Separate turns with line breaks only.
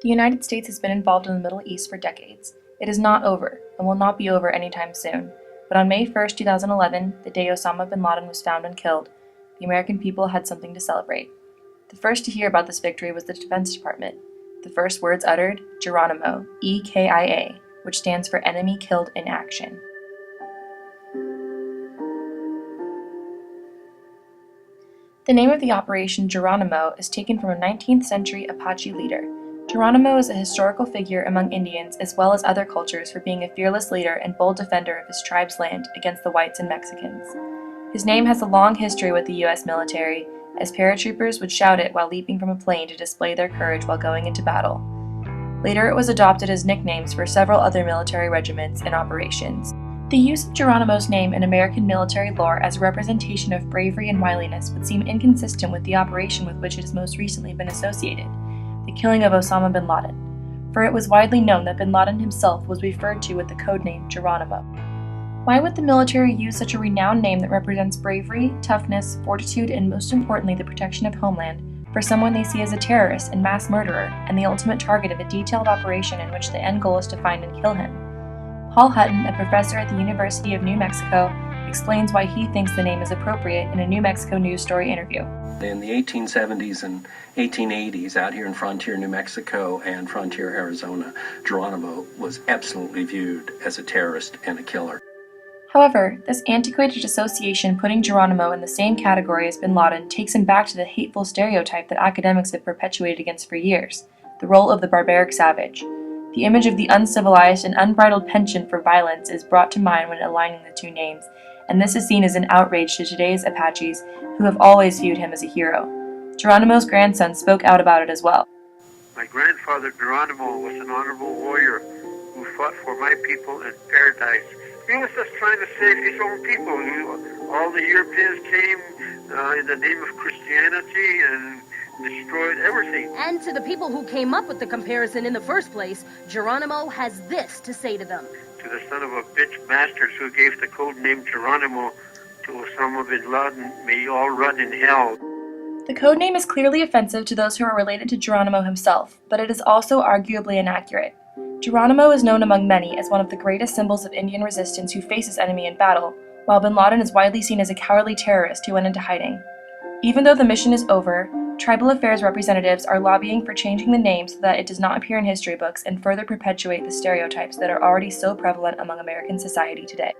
The United States has been involved in the Middle East for decades. It is not over, and will not be over anytime soon. But on May 1st, 2011, the day Osama bin Laden was found and killed, the American people had something to celebrate. The first to hear about this victory was the Defense Department. The first words uttered, Geronimo E-KIA, which stands for Enemy Killed in Action. The name of the Operation Geronimo is taken from a 19th century Apache leader. Geronimo is a historical figure among Indians as well as other cultures for being a fearless leader and bold defender of his tribe's land against the whites and Mexicans. His name has a long history with the U.S. military, as paratroopers would shout it while leaping from a plane to display their courage while going into battle. Later it was adopted as nicknames for several other military regiments and operations. The use of Geronimo's name in American military lore as a representation of bravery and wiliness would seem inconsistent with the operation with which it has most recently been associated, the killing of Osama bin Laden, for it was widely known that bin Laden himself was referred to with the codename Geronimo. Why would the military use such a renowned name that represents bravery, toughness, fortitude, and most importantly the protection of homeland, for someone they see as a terrorist and mass murderer and the ultimate target of a detailed operation in which the end goal is to find and kill him? Paul Hutton, a professor at the University of New Mexico, explains why he thinks the name is appropriate in a New Mexico News Story interview.
In the 1870s and 1880s, out here in Frontier, New Mexico and Frontier, Arizona, Geronimo was absolutely viewed as a terrorist and a killer.
However, this antiquated association putting Geronimo in the same category as bin Laden takes him back to the hateful stereotype that academics have perpetuated against for years, the role of the barbaric savage. The image of the uncivilized and unbridled penchant for violence is brought to mind when aligning the two names, and this is seen as an outrage to today's Apaches, who have always viewed him as a hero. Geronimo's grandson spoke out about it as well.
My grandfather Geronimo was an honorable warrior who fought for my people in paradise. He was just trying to save his own people. All the Europeans came in the name of Christianity and destroyed everything.
And to the people who came up with the comparison in the first place, Geronimo has this to say to them.
To the son of a bitch bastards who gave the code name Geronimo to Osama bin Laden, may you all rot in hell.
The codename is clearly offensive to those who are related to Geronimo himself, but it is also arguably inaccurate. Geronimo is known among many as one of the greatest symbols of Indian resistance who faces enemy in battle, while bin Laden is widely seen as a cowardly terrorist who went into hiding. Even though the mission is over, tribal affairs representatives are lobbying for changing the name so that it does not appear in history books and further perpetuate the stereotypes that are already so prevalent among American society today.